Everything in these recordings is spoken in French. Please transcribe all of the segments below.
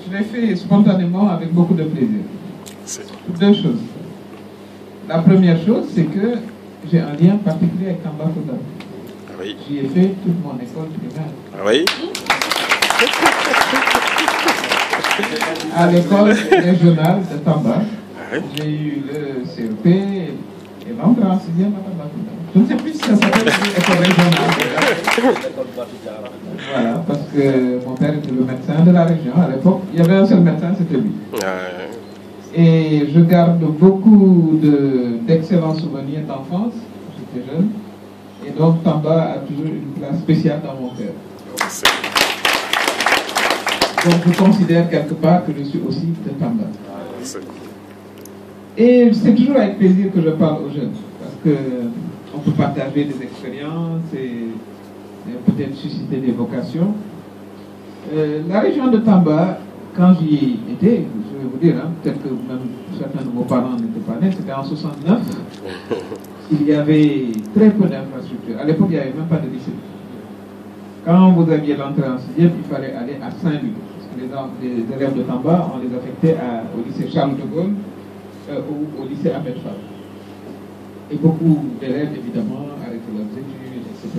je l'ai fait spontanément avec beaucoup de plaisir. Deux choses. La première chose, c'est que j'ai un lien particulier avec Tambacounda. Oui. J'y ai fait toute mon école primaire. Oui. À l'école régionale de Tamba, Oui. j'ai eu le CEP et l'entrée en sixième à Tambacounda. Je ne sais plus si ça s'appelle l'école régionale. Voilà, parce que mon père était le médecin de la région. À l'époque, il y avait un seul médecin, c'était lui. Et je garde beaucoup d'excellents souvenirs d'enfance. J'étais jeune. Et donc, Tamba a toujours une place spéciale dans mon cœur. Donc, je considère quelque part que je suis aussi de Tamba. Et c'est toujours avec plaisir que je parle aux jeunes. Parce qu'on peut partager des expériences et peut-être susciter des vocations. La région de Tamba, quand j'y étais, je vais vous dire, hein, peut-être que même certains de vos parents n'étaient pas nés, c'était en 69. Il y avait très peu d'infrastructures. À l'époque, il n'y avait même pas de lycée. Quand vous aviez l'entrée en sixième, il fallait aller à Saint-Louis. Parce que les élèves de Tamba, on les affectait au lycée Charles de Gaulle ou au lycée Ahmed Fall. Et beaucoup d'élèves, évidemment, arrêtaient leurs études, etc.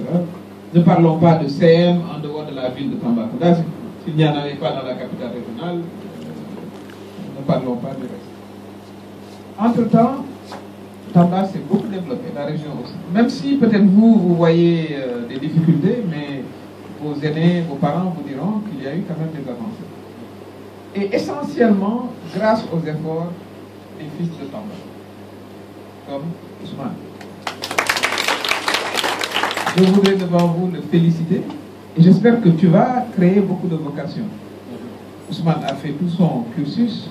Ne parlons pas de CM en dehors de la ville de Tambacounda. S'il n'y en avait pas dans la capitale régionale, ne parlons pas du reste. Entre-temps, Tamba s'est beaucoup développé, la région aussi. Même si peut-être vous voyez des difficultés, mais vos aînés, vos parents vous diront qu'il y a eu quand même des avancées. Et essentiellement grâce aux efforts des fils de Tamba, comme Ousmane. Je voudrais devant vous le féliciter et j'espère que tu vas créer beaucoup de vocations. Ousmane a fait tout son cursus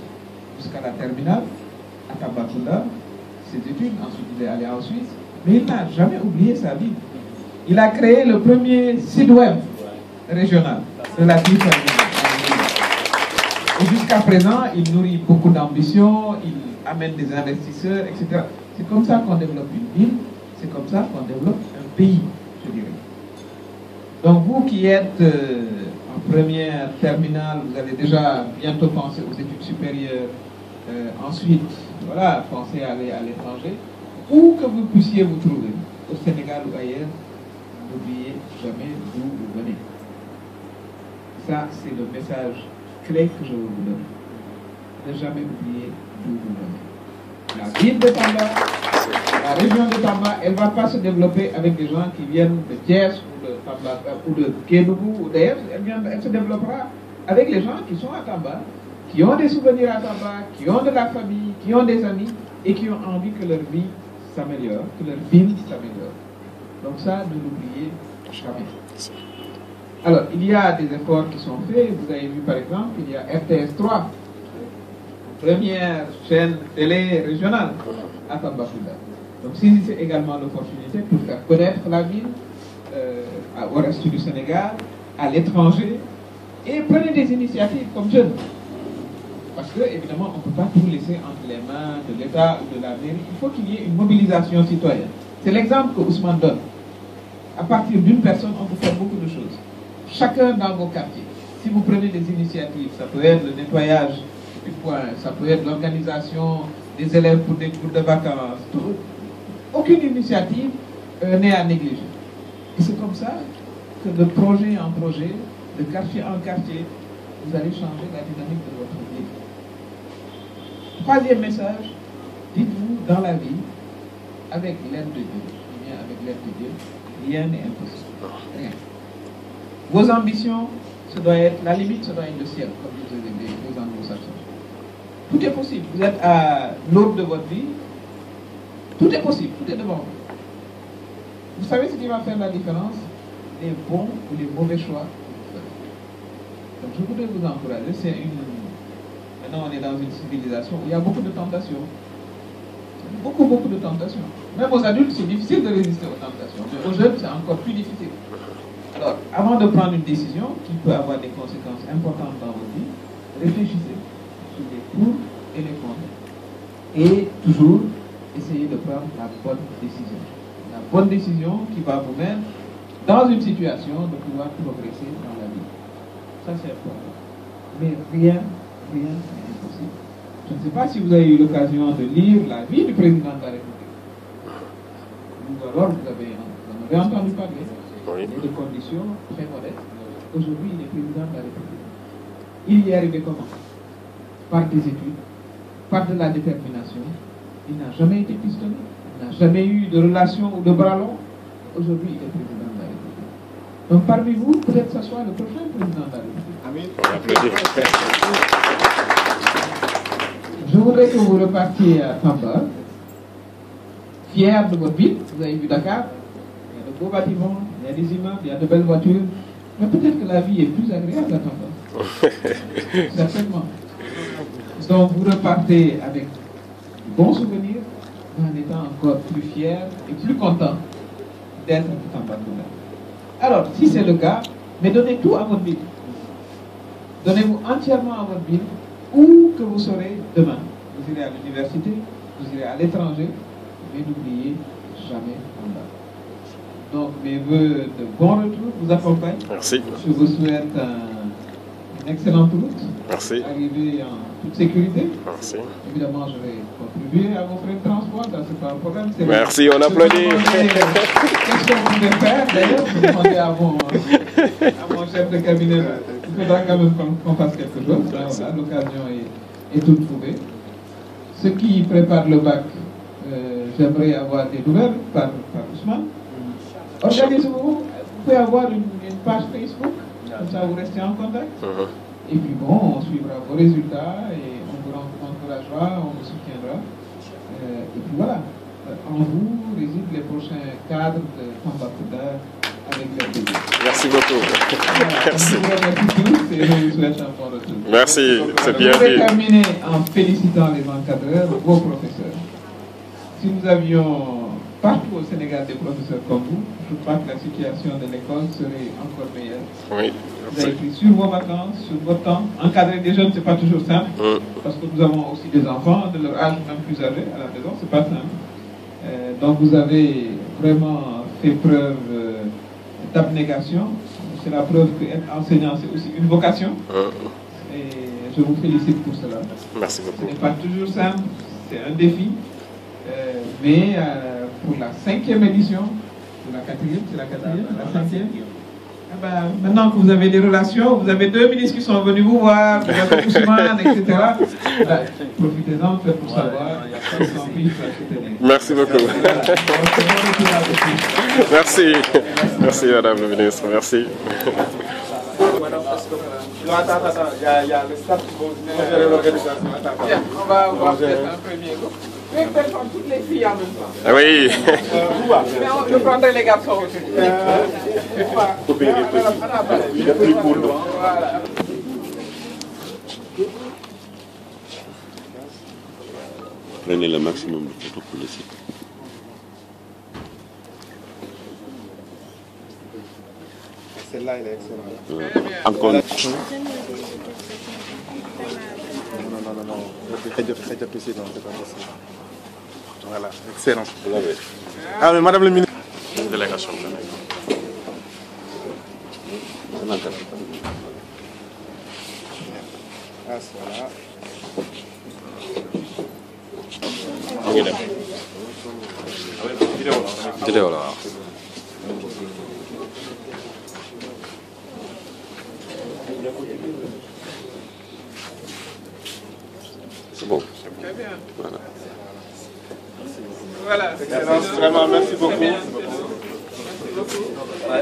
jusqu'à la terminale à Tambacounda, ses études, ensuite il est allé en Suisse, mais il n'a jamais oublié sa vie. Il a créé le premier site web régional relatif à l'île. Et jusqu'à présent, il nourrit beaucoup d'ambition, il amène des investisseurs, etc. C'est comme ça qu'on développe une ville, c'est comme ça qu'on développe un pays, je dirais. Donc vous qui êtes en première terminale, vous allez déjà bientôt penser aux études supérieures, ensuite, voilà, pensez à aller à l'étranger, où que vous puissiez vous trouver, au Sénégal ou ailleurs, n'oubliez jamais d'où vous venez. Ça, c'est le message clé que je veux vous donner. Ne jamais oublier d'où vous venez. La ville de Tamba, la région de Tamba, elle ne va pas se développer avec des gens qui viennent de Thiès ou de Tamba, ou de Kédougou ou d'ailleurs. Elle se développera avec les gens qui sont à Tamba, qui ont des souvenirs à Tamba, qui ont de la famille, qui ont des amis et qui ont envie que leur vie s'améliore, que leur ville s'améliore. Donc ça, ne l'oubliez jamais. Alors, il y a des efforts qui sont faits. Vous avez vu par exemple, il y a RTS 3, première chaîne télé régionale à Tambacounda. Donc saisissez également l'opportunité pour faire connaître la ville au reste du Sénégal, à l'étranger, et prenez des initiatives comme jeunes. Parce que, évidemment, on ne peut pas tout laisser entre les mains de l'État ou de la mairie. Il faut qu'il y ait une mobilisation citoyenne. C'est l'exemple que Ousmane donne. À partir d'une personne, on peut faire beaucoup de choses. Chacun dans vos quartiers. Si vous prenez des initiatives, ça peut être le nettoyage du coin, ça peut être l'organisation des élèves pour des cours de vacances. Aucune initiative n'est à négliger. Et c'est comme ça que de projet en projet, de quartier en quartier, vous allez changer la dynamique de votre vie. Troisième message, dites-vous dans la vie, avec l'aide de Dieu, bien avec l'aide de Dieu, rien n'est impossible. Rien. Vos ambitions, ça doit être, la limite, ça doit être le ciel, comme disent les anglo-saxons. Tout est possible. Vous êtes à l'aube de votre vie, tout est possible, tout est devant vous. Vous savez ce qui va faire la différence? Les bons ou les mauvais choix. Donc je voudrais vous encourager. Maintenant, on est dans une civilisation où il y a beaucoup de tentations. Beaucoup de tentations. Même aux adultes, c'est difficile de résister aux tentations. Mais aux jeunes, c'est encore plus difficile. Alors, avant de prendre une décision qui peut avoir des conséquences importantes dans votre vie, réfléchissez sur les pour et les contre. Et toujours, essayez de prendre la bonne décision. La bonne décision qui va vous mettre dans une situation de pouvoir progresser dans la vie. Ça, c'est important. Mais rien rien n'est impossible. Je ne sais pas si vous avez eu l'occasion de lire la vie du président de la République. Ou alors vous en avez entendu parler. Oui. Il est de conditions très modestes. Aujourd'hui, il est président de la République. Il y est arrivé comment? Par des études, par de la détermination. Il n'a jamais été pistonné. Il n'a jamais eu de relation ou de bras longs. Aujourd'hui, il est président de la République. Donc parmi vous, peut-être que ce soit le prochain président de la République. Amen. On applaudit. Je voudrais que vous repartiez à Tamba, fiers de votre ville. Vous avez vu Dakar, il y a de beaux bâtiments, il y a des immeubles, il y a de belles voitures. Mais peut-être que la vie est plus agréable à Tamba. Certainement. Donc vous repartez avec de bons souvenirs, en étant encore plus fiers et plus contents d'être de Tambacounda. Alors, si c'est le cas, mais donnez tout à votre ville. Donnez-vous entièrement à votre ville, où que vous serez demain. Vous irez à l'université, vous irez à l'étranger, mais n'oubliez jamais Tamba. Donc mes voeux de bon retour vous accompagnent. Merci. Je vous souhaite une excellente route. Merci. Arrivez en toute sécurité. Merci. Évidemment, je vais contribuer à vos frais de transport, ça c'est pas un problème. Merci, on applaudit. Qu'est-ce qu'on pouvait faire d'ailleurs? Je demandais à mon chef de cabinet. Il faudra quand même qu'on fasse quelque chose. Voilà, l'occasion est toute trouvée. Ceux qui préparent le bac, j'aimerais avoir des nouvelles par Ousmane. Organisez-vous, vous pouvez avoir une page Facebook, comme ça vous restez en contact. Et puis bon, on suivra vos résultats et on vous encouragera, on vous soutiendra. Et puis voilà, en vous résident les prochains cadres de Tambacounda avec leur début. Merci beaucoup. Voilà, Merci. je vous remercie tous et je vous souhaite un bon retour. Merci, c'est bien Je vais dit. terminer en félicitant les encadreurs, vos professeurs. Si nous avions partout au Sénégal des professeurs comme vous, je crois que la situation de l'école serait encore meilleure. Oui. Vous avez pris sur vos vacances, sur votre temps. Encadrer des jeunes, ce n'est pas toujours simple, parce que nous avons aussi des enfants de leur âge, même plus âgés à la maison, ce n'est pas simple. Donc vous avez vraiment fait preuve d'abnégation. C'est la preuve qu'être enseignant, c'est aussi une vocation. Et je vous félicite pour cela. Merci Ce beaucoup. n'est pas toujours simple, c'est un défi. Mais pour la 5e édition, pour la 4e, c'est la 4e, la 5e. Eh ben, maintenant que vous avez des relations, vous avez 2 ministres qui sont venus vous voir, vous avez Ousmane, etc. Ben, profitez-en, faites pour savoir. Merci beaucoup. Merci. Merci, Madame la Ministre. Merci. Non, attends, il y a le staff qui vont gérer l'organisation. On va voir peut-être un premier coup. Mais peut-être toutes les filles en même temps. Oui. Mais je prendrai les garçons aussi. Il est plus cool. Voilà. Prenez le maximum de photos pour le site. Celle-là, elle est excellente. Encore. Non. C'est pas possible. Voilà, excellent. Ah, mais Madame le ministre. Délégation. Ah, voilà. Vidéo là. C'est bon. Très bien. Voilà. Voilà. Excellent, vraiment, merci beaucoup.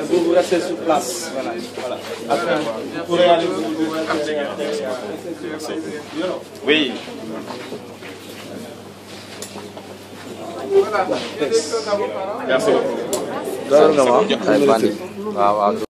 Vous restez sur place. Voilà. Après, vous pourrez aller vous Oui. Voilà. Il y a des choses à vos parents. Merci beaucoup.